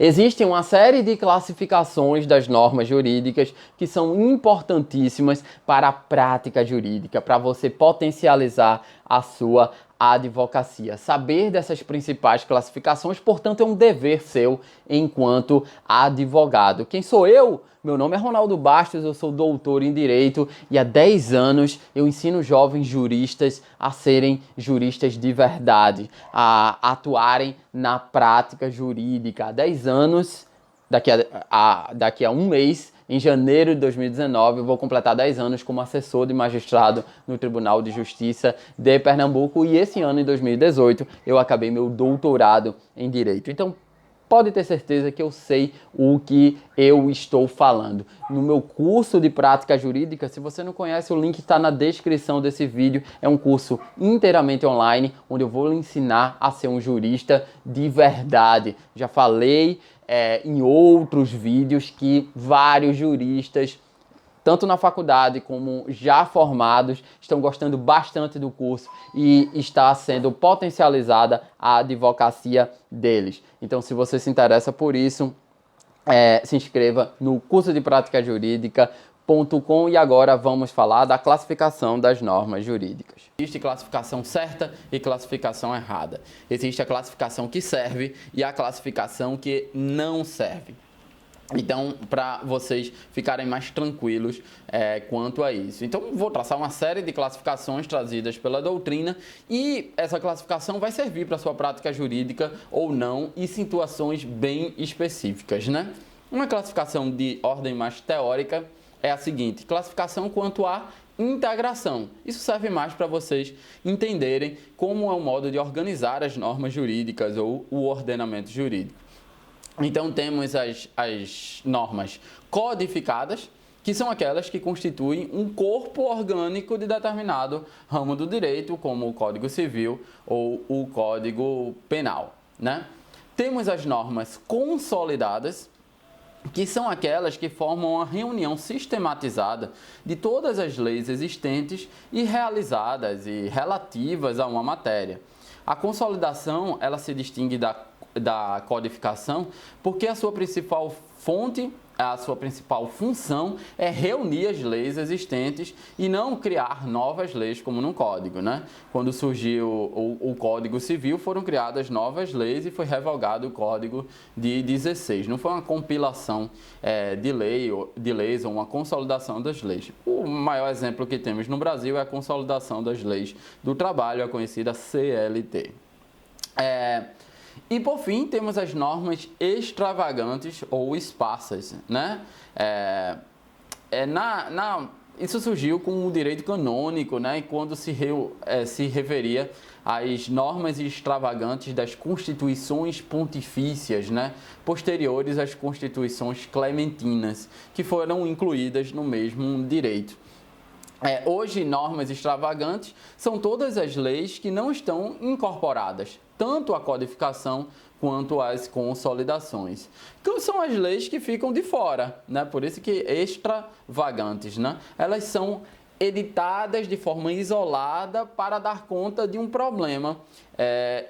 Existem uma série de classificações das normas jurídicas que são importantíssimas para a prática jurídica, para você potencializar a sua advocacia. Saber dessas principais classificações, portanto, é um dever seu enquanto advogado. Quem sou eu? Meu nome é Ronaldo Bastos, eu sou doutor em Direito e há 10 anos eu ensino jovens juristas a serem juristas de verdade, a atuarem na prática jurídica. Há 10 anos, daqui a um mês, em janeiro de 2019, eu vou completar 10 anos como assessor de magistrado no Tribunal de Justiça de Pernambuco e esse ano, em 2018, eu acabei meu doutorado em Direito. Então, pode ter certeza que eu sei o que eu estou falando. No meu curso de prática jurídica, se você não conhece, o link está na descrição desse vídeo. É um curso inteiramente online, onde eu vou lhe ensinar a ser um jurista de verdade. Já falei em outros vídeos que vários juristas, tanto na faculdade como já formados, estão gostando bastante do curso e está sendo potencializada a advocacia deles. Então, se você se interessa por isso, se inscreva no curso de prática jurídica.com e agora vamos falar da classificação das normas jurídicas. Existe classificação certa e classificação errada. Existe a classificação que serve e a classificação que não serve. Então, para vocês ficarem mais tranquilos quanto a isso. Então, vou traçar uma série de classificações trazidas pela doutrina e essa classificação vai servir para a sua prática jurídica ou não em situações bem específicas, né? Uma classificação de ordem mais teórica é a seguinte: classificação quanto à integração. Isso serve mais para vocês entenderem como é o modo de organizar as normas jurídicas ou o ordenamento jurídico. Então, temos as normas codificadas, que são aquelas que constituem um corpo orgânico de determinado ramo do direito, como o Código Civil ou o Código Penal, né? Temos as normas consolidadas, que são aquelas que formam uma reunião sistematizada de todas as leis existentes e realizadas e relativas a uma matéria. A consolidação, ela se distingue da codificação porque a sua principal fonte, a sua principal função é reunir as leis existentes e não criar novas leis como no Código, né? Quando surgiu o Código Civil, foram criadas novas leis e foi revogado o Código de 16. Não foi uma compilação de leis ou uma consolidação das leis. O maior exemplo que temos no Brasil é a consolidação das leis do trabalho, a conhecida CLT. E por fim, temos as normas extravagantes ou esparsas, né? Isso surgiu com o direito canônico, né? Quando se referia às normas extravagantes das constituições pontifícias, né? Posteriores às constituições clementinas, que foram incluídas no mesmo direito. Hoje, normas extravagantes são todas as leis que não estão incorporadas, tanto a codificação quanto as consolidações. Então, são as leis que ficam de fora, né? Por isso que extravagantes, né? Elas são editadas de forma isolada para dar conta de um problema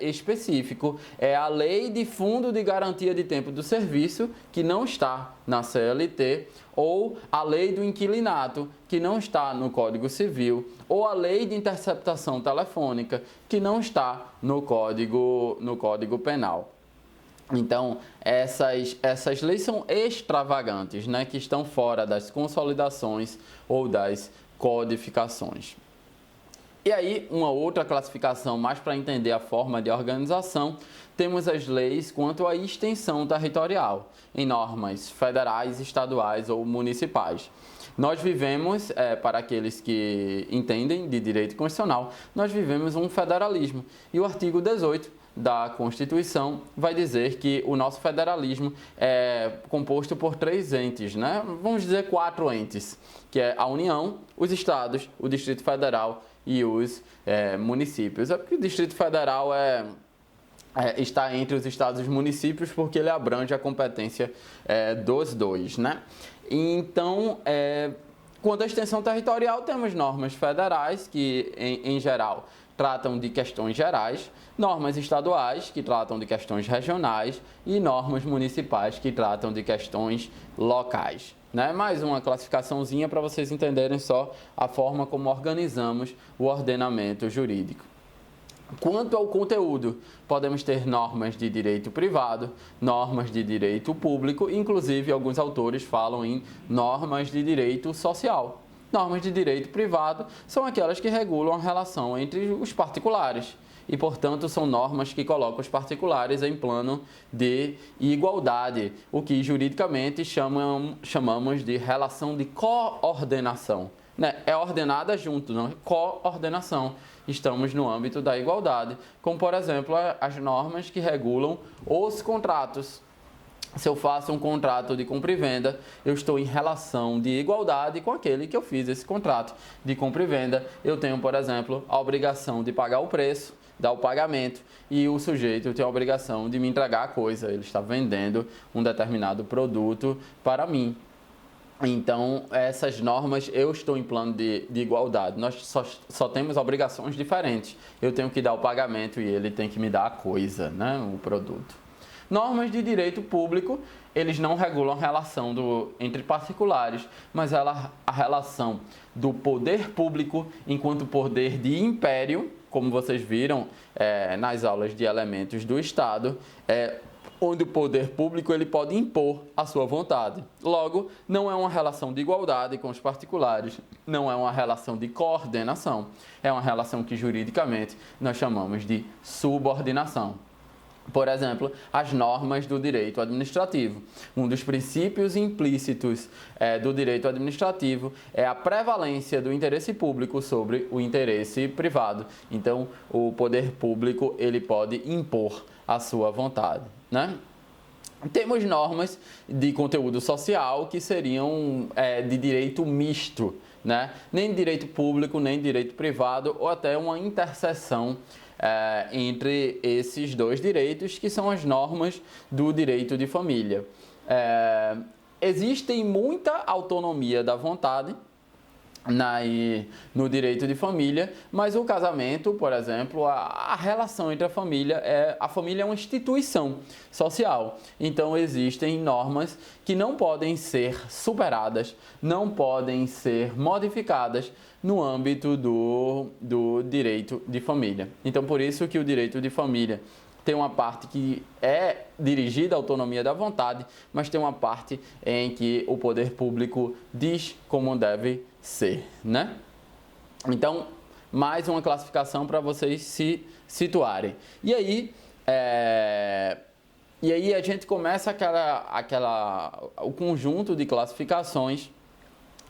específico. É a Lei de Fundo de Garantia de Tempo do Serviço, que não está na CLT, ou a Lei do Inquilinato, que não está no Código Civil, ou a Lei de Interceptação Telefônica, que não está no Código Penal. Então, essas leis são extravagantes, né, que estão fora das consolidações ou das codificações. E aí, uma outra classificação, mais para entender a forma de organização, temos as leis quanto à extensão territorial, em normas federais, estaduais ou municipais. Nós vivemos, para aqueles que entendem de direito constitucional, nós vivemos um federalismo. E o artigo 18 da Constituição vai dizer que o nosso federalismo é composto por 3 entes, né? Vamos dizer 4 entes, que é a União, os estados, o Distrito Federal e os municípios. É porque o Distrito Federal está entre os estados e os municípios porque ele abrange a competência dos dois, né? Então, quanto à extensão territorial, temos normas federais que, em geral, tratam de questões gerais, normas estaduais, que tratam de questões regionais, e normas municipais, que tratam de questões locais. Né? Mais uma classificaçãozinha para vocês entenderem só a forma como organizamos o ordenamento jurídico. Quanto ao conteúdo, podemos ter normas de direito privado, normas de direito público, inclusive alguns autores falam em normas de direito social. Normas de direito privado são aquelas que regulam a relação entre os particulares e, portanto, são normas que colocam os particulares em plano de igualdade, o que juridicamente chamamos de relação de coordenação. É ordenada junto, não é coordenação. Estamos no âmbito da igualdade, como, por exemplo, as normas que regulam os contratos. Se eu faço um contrato de compra e venda, eu estou em relação de igualdade com aquele que eu fiz esse contrato de compra e venda. Eu tenho, por exemplo, a obrigação de pagar o preço, dar o pagamento, e o sujeito tem a obrigação de me entregar a coisa. Ele está vendendo um determinado produto para mim. Então, essas normas, eu estou em plano de igualdade. Nós só temos obrigações diferentes. Eu tenho que dar o pagamento e ele tem que me dar a coisa, né? O produto. Normas de direito público, eles não regulam a relação entre particulares, mas a relação do poder público enquanto poder de império, como vocês viram nas aulas de elementos do Estado, onde o poder público ele pode impor a sua vontade. Logo, não é uma relação de igualdade com os particulares, não é uma relação de coordenação, é uma relação que juridicamente nós chamamos de subordinação. Por exemplo, as normas do direito administrativo. Um dos princípios implícitos do direito administrativo é a prevalência do interesse público sobre o interesse privado. Então, o poder público ele pode impor a sua vontade, né? Temos normas de conteúdo social que seriam de direito misto, né? Nem direito público, nem direito privado, ou até uma interseção entre esses dois direitos, que são as normas do direito de família. Existe muita autonomia da vontade no direito de família, mas o casamento, por exemplo, a relação entre a família é uma instituição social. Então existem normas que não podem ser superadas, não podem ser modificadas no âmbito do direito de família. Então por isso que o direito de família tem uma parte que é dirigida à autonomia da vontade, mas tem uma parte em que o poder público diz como deve ser, né? Então, mais uma classificação para vocês se situarem. E aí a gente começa o conjunto de classificações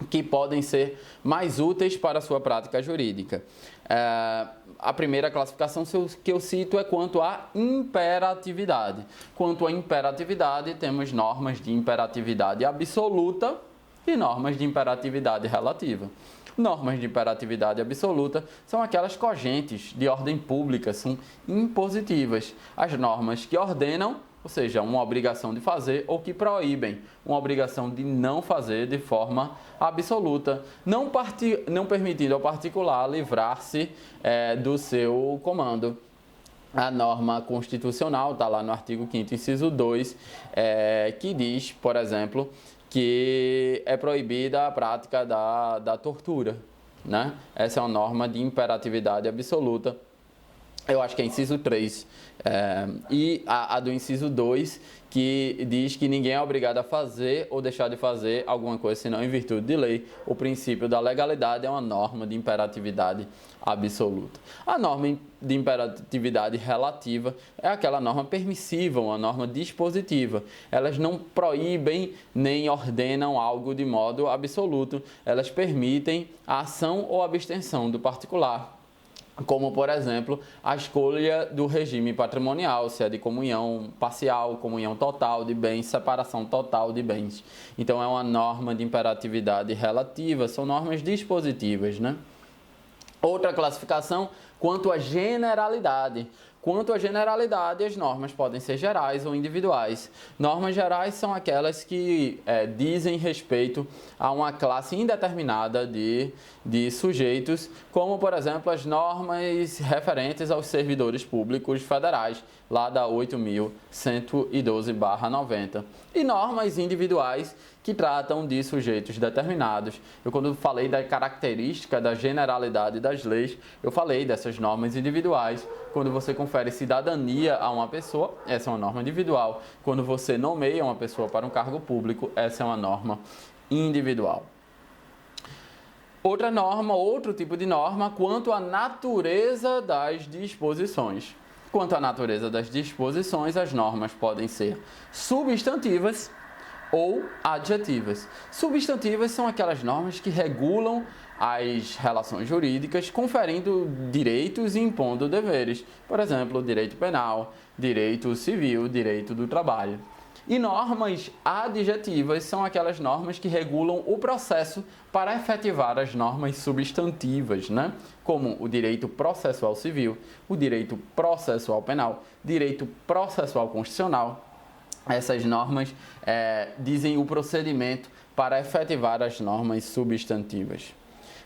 que podem ser mais úteis para a sua prática jurídica. A primeira classificação que eu cito é quanto à imperatividade. Quanto à imperatividade, temos normas de imperatividade absoluta e normas de imperatividade relativa. Normas de imperatividade absoluta são aquelas cogentes de ordem pública, são impositivas. As normas que ordenam, ou seja, uma obrigação de fazer, ou que proíbem, uma obrigação de não fazer de forma absoluta, não permitindo ao particular livrar-se do seu comando. A norma constitucional está lá no artigo 5º, inciso 2, que diz, por exemplo, que é proibida a prática da tortura, né? Essa é uma norma de imperatividade absoluta. Eu acho que é inciso 3. E a do inciso 2, que diz que ninguém é obrigado a fazer ou deixar de fazer alguma coisa senão em virtude de lei. O princípio da legalidade é uma norma de imperatividade absoluta. A norma de imperatividade relativa é aquela norma permissiva, uma norma dispositiva. Elas não proíbem nem ordenam algo de modo absoluto. Elas permitem a ação ou abstenção do particular, como, por exemplo, a escolha do regime patrimonial, se é de comunhão parcial, comunhão total de bens, separação total de bens. Então, é uma norma de imperatividade relativa, são normas dispositivas, né? Outra classificação, quanto à generalidade. Quanto à generalidade, as normas podem ser gerais ou individuais. Normas gerais são aquelas que dizem respeito a uma classe indeterminada de sujeitos, como, por exemplo, as normas referentes aos servidores públicos federais, lá da 8.112/90. E normas individuais que tratam de sujeitos determinados. Eu, quando falei da característica da generalidade das leis, eu falei dessas normas individuais. Quando você confere cidadania a uma pessoa, essa é uma norma individual. Quando você nomeia uma pessoa para um cargo público, essa é uma norma individual. Outra norma, outro tipo de norma, quanto à natureza das disposições. Quanto à natureza das disposições, as normas podem ser substantivas ou adjetivas. Substantivas são aquelas normas que regulam as relações jurídicas, conferindo direitos e impondo deveres. Por exemplo, direito penal, direito civil, direito do trabalho. E normas adjetivas são aquelas normas que regulam o processo para efetivar as normas substantivas, né? Como o direito processual civil, o direito processual penal, direito processual constitucional. Essas normas dizem o procedimento para efetivar as normas substantivas.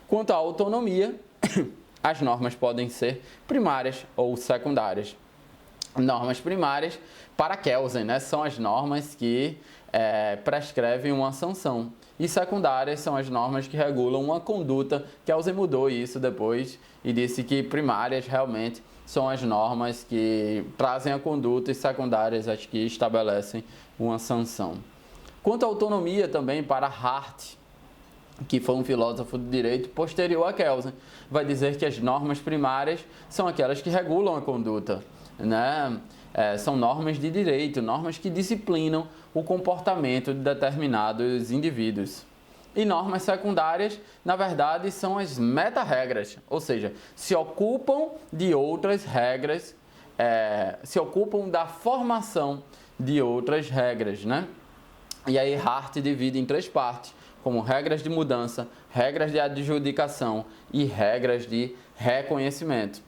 Quanto à autonomia, as normas podem ser primárias ou secundárias. Normas primárias, para Kelsen, né, são as normas que prescrevem uma sanção. E secundárias são as normas que regulam uma conduta. Kelsen mudou isso depois e disse que primárias realmente são as normas que trazem a conduta e secundárias as que estabelecem uma sanção. Quanto à autonomia também, para Hart, que foi um filósofo do direito posterior a Kelsen, vai dizer que as normas primárias são aquelas que regulam a conduta, né? São normas de direito, normas que disciplinam o comportamento de determinados indivíduos. E normas secundárias, na verdade, são as meta-regras, ou seja, se ocupam de outras regras, se ocupam da formação de outras regras, né? E aí Hart divide em 3 partes, como regras de mudança, regras de adjudicação e regras de reconhecimento.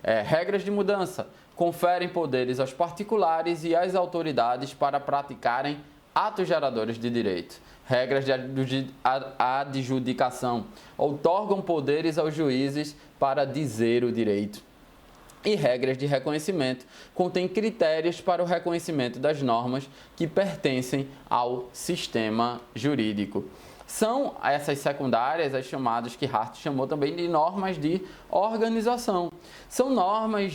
Regras de mudança conferem poderes aos particulares e às autoridades para praticarem atos geradores de direito. Regras de adjudicação outorgam poderes aos juízes para dizer o direito. E regras de reconhecimento contêm critérios para o reconhecimento das normas que pertencem ao sistema jurídico. São essas secundárias, as chamadas que Hart chamou também de normas de organização. São normas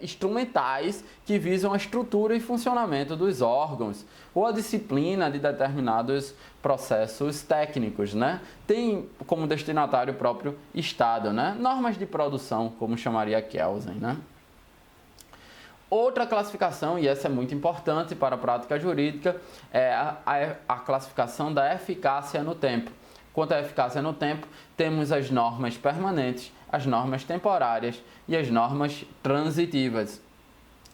instrumentais que visam a estrutura e funcionamento dos órgãos ou a disciplina de determinados processos técnicos, né? Tem como destinatário o próprio Estado, né? Normas de produção, como chamaria Kelsen, né? Outra classificação, e essa é muito importante para a prática jurídica, é a classificação da eficácia no tempo. Quanto à eficácia no tempo, temos as normas permanentes, as normas temporárias e as normas transitivas.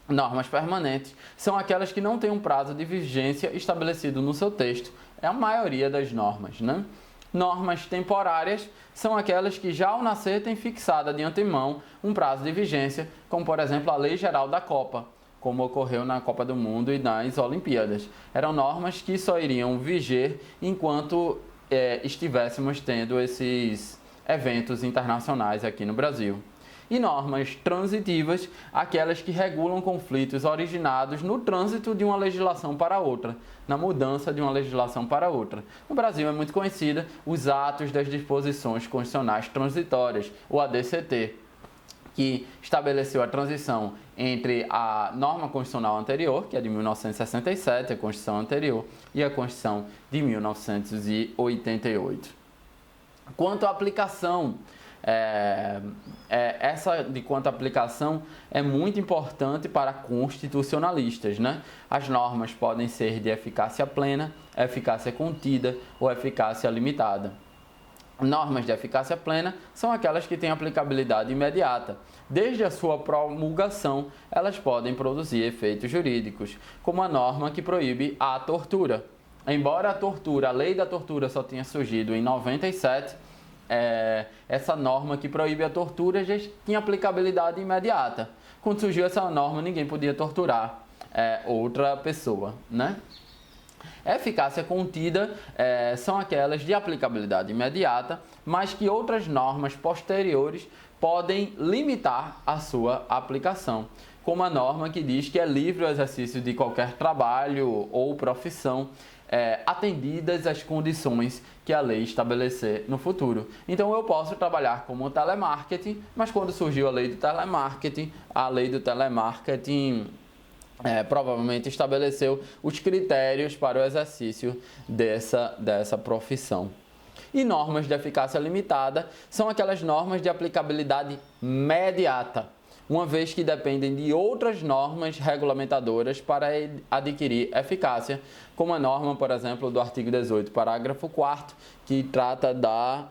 Normas permanentes são aquelas que não têm um prazo de vigência estabelecido no seu texto. É a maioria das normas, né? Normas temporárias são aquelas que já ao nascer têm fixada de antemão um prazo de vigência, como por exemplo a Lei Geral da Copa, como ocorreu na Copa do Mundo e nas Olimpíadas. Eram normas que só iriam viger enquanto estivéssemos tendo esses eventos internacionais aqui no Brasil. E normas transitivas, aquelas que regulam conflitos originados no trânsito de uma legislação para outra, na mudança de uma legislação para outra. No Brasil é muito conhecida os atos das disposições constitucionais transitórias, o ADCT, que estabeleceu a transição entre a norma constitucional anterior, que é de 1967, a Constituição anterior, e a Constituição de 1988. Quanto à aplicação, quanto à aplicação é muito importante para constitucionalistas, né? As normas podem ser de eficácia plena, eficácia contida ou eficácia limitada. Normas de eficácia plena são aquelas que têm aplicabilidade imediata. Desde a sua promulgação, elas podem produzir efeitos jurídicos, como a norma que proíbe a tortura. Embora a lei da tortura só tenha surgido em 97, essa norma que proíbe a tortura já tinha aplicabilidade imediata. Quando surgiu essa norma, ninguém podia torturar outra pessoa, né? Eficácia contida são aquelas de aplicabilidade imediata, mas que outras normas posteriores podem limitar a sua aplicação, como a norma que diz que é livre o exercício de qualquer trabalho ou profissão, atendidas as condições que a lei estabelecer no futuro. Então eu posso trabalhar como telemarketing, mas quando surgiu a lei do telemarketing provavelmente estabeleceu os critérios para o exercício dessa profissão. E normas de eficácia limitada são aquelas normas de aplicabilidade imediata, uma vez que dependem de outras normas regulamentadoras para adquirir eficácia, como a norma, por exemplo, do artigo 18, parágrafo 4º, que trata da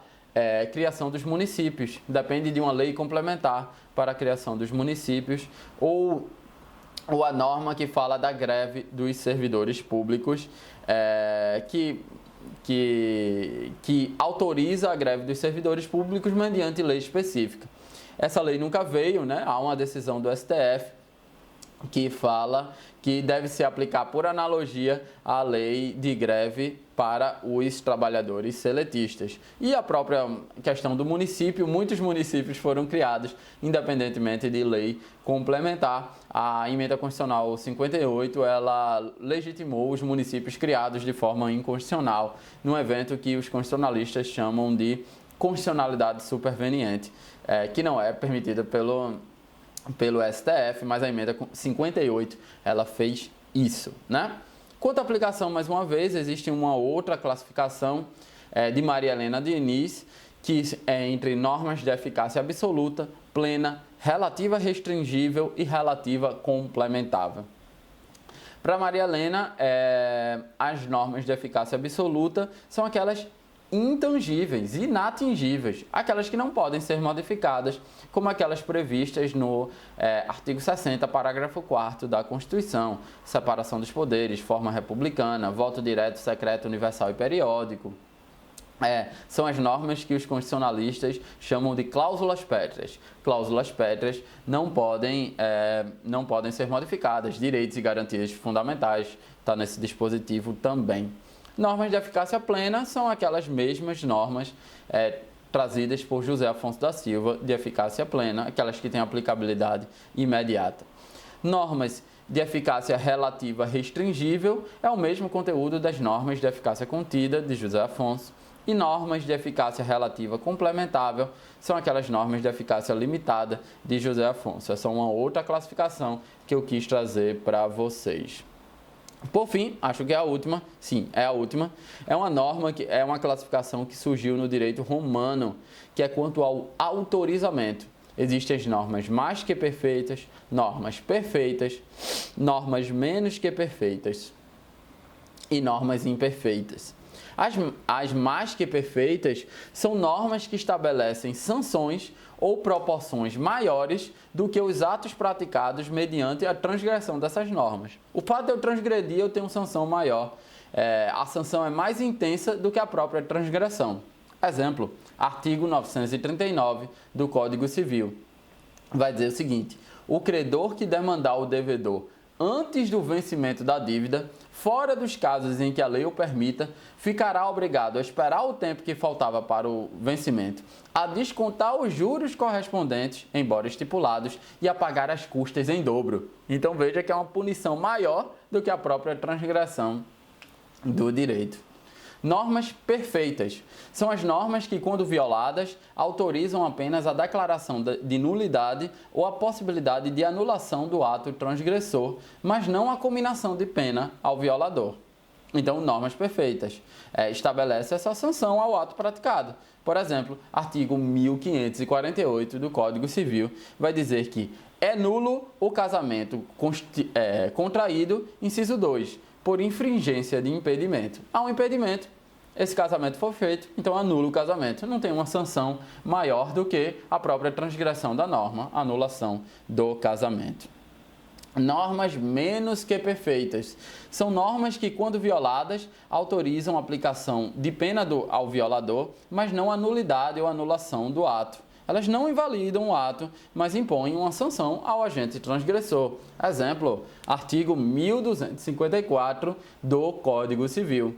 criação dos municípios. Depende de uma lei complementar para a criação dos municípios, ou a norma que fala da greve dos servidores públicos, que autoriza a greve dos servidores públicos mediante lei específica. Essa lei nunca veio, né? Há uma decisão do STF que fala que deve se aplicar por analogia à lei de greve para os trabalhadores seletistas. E a própria questão do município, muitos municípios foram criados independentemente de lei complementar. A emenda constitucional 58, ela legitimou os municípios criados de forma inconstitucional, num evento que os constitucionalistas chamam de constitucionalidade superveniente, que não é permitida pelo STF, mas a emenda 58 ela fez isso, né? Quanto à aplicação, mais uma vez, existe uma outra classificação de Maria Helena Diniz, que é entre normas de eficácia absoluta, plena, relativa restringível e relativa complementável. Para Maria Helena, as normas de eficácia absoluta são aquelas intangíveis, inatingíveis, aquelas que não podem ser modificadas, como aquelas previstas no artigo 60, parágrafo 4º da Constituição, separação dos poderes, forma republicana, voto direto, secreto, universal e periódico. São as normas que os constitucionalistas chamam de cláusulas pétreas. Cláusulas pétreas não podem ser modificadas. Direitos e garantias fundamentais está nesse dispositivo também. Normas de eficácia plena são aquelas mesmas normas trazidas por José Afonso da Silva de eficácia plena, aquelas que têm aplicabilidade imediata. Normas de eficácia relativa restringível é o mesmo conteúdo das normas de eficácia contida de José Afonso. E normas de eficácia relativa complementável são aquelas normas de eficácia limitada de José Afonso. Essa é uma outra classificação que eu quis trazer para vocês. Por fim, acho que é a última, sim, é a última, é uma norma que é uma classificação que surgiu no direito romano, que é quanto ao autorizamento. Existem as normas mais que perfeitas, normas perfeitas, normas menos que perfeitas e normas imperfeitas. As mais que perfeitas são normas que estabelecem sanções ou proporções maiores do que os atos praticados mediante a transgressão dessas normas. O fato de eu transgredir, eu tenho sanção maior. A sanção é mais intensa do que a própria transgressão. Exemplo, artigo 939 do Código Civil. Vai dizer o seguinte: o credor que demandar o devedor antes do vencimento da dívida, fora dos casos em que a lei o permita, ficará obrigado a esperar o tempo que faltava para o vencimento, a descontar os juros correspondentes, embora estipulados, e a pagar as custas em dobro. Então veja que é uma punição maior do que a própria transgressão do direito. Normas perfeitas são as normas que, quando violadas, autorizam apenas a declaração de nulidade ou a possibilidade de anulação do ato transgressor, mas não a cominação de pena ao violador. Então, normas perfeitas estabelece essa sanção ao ato praticado. Por exemplo, artigo 1548 do Código Civil vai dizer que é nulo o casamento contraído, inciso 2, por infringência de impedimento. Há um impedimento, esse casamento foi feito, então anula o casamento. Não tem uma sanção maior do que a própria transgressão da norma, anulação do casamento. Normas menos que perfeitas são normas que, quando violadas, autorizam a aplicação de pena ao violador, mas não a nulidade ou anulação do ato. elas não invalidam o ato, mas impõem uma sanção ao agente transgressor. Exemplo, artigo 1254 do Código Civil.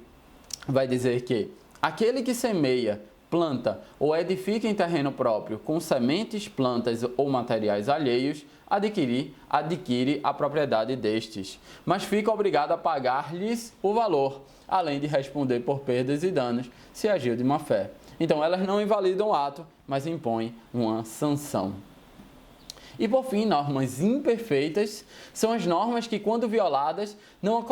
Vai dizer que aquele que semeia, planta ou edifica em terreno próprio com sementes, plantas ou materiais alheios, adquire a propriedade destes, mas fica obrigado a pagar-lhes o valor, além de responder por perdas e danos se agiu de má fé. Então, elas não invalidam o ato, mas impõem uma sanção. E, por fim, normas imperfeitas são as normas que, quando violadas, não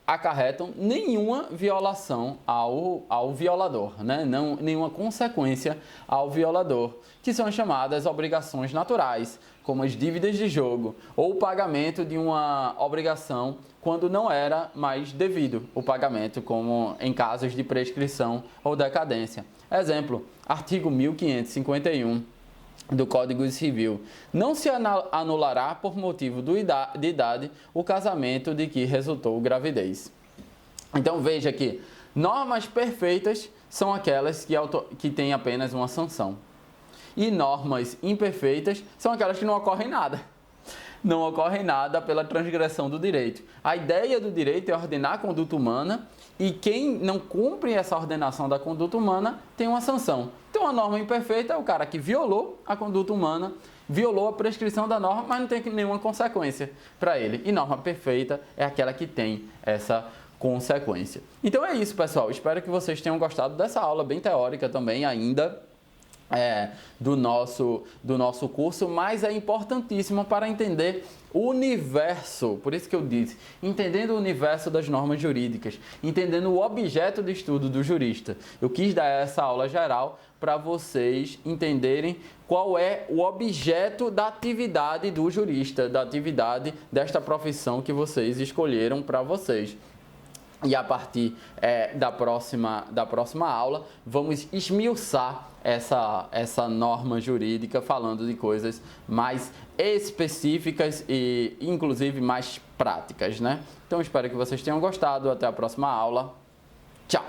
acarretam nenhuma violação ao violador, né? Nenhuma consequência ao violador, que são chamadas obrigações naturais, como as dívidas de jogo, ou o pagamento de uma obrigação quando não era mais devido o pagamento, como em casos de prescrição ou decadência. Exemplo, artigo 1551 do Código Civil. Não se anulará por motivo de idade o casamento de que resultou gravidez. Então veja que normas perfeitas são aquelas que têm apenas uma sanção. E normas imperfeitas são aquelas que não ocorrem nada. Não ocorre nada pela transgressão do direito. A ideia do direito é ordenar a conduta humana e quem não cumpre essa ordenação da conduta humana tem uma sanção. Então, a norma imperfeita é o cara que violou a conduta humana, violou a prescrição da norma, mas não tem nenhuma consequência para ele. E norma perfeita é aquela que tem essa consequência. Então é isso, pessoal. Espero que vocês tenham gostado dessa aula bem teórica também ainda. Do nosso curso, mas é importantíssimo para entender o universo, por isso que eu disse, entendendo o universo das normas jurídicas, entendendo o objeto de estudo do jurista. Eu quis dar essa aula geral para vocês entenderem qual é o objeto da atividade do jurista, da atividade desta profissão que vocês escolheram para vocês. E a partir da próxima aula, vamos esmiuçar essa norma jurídica, falando de coisas mais específicas e, inclusive, mais práticas, né? Então, espero que vocês tenham gostado. Até a próxima aula. Tchau!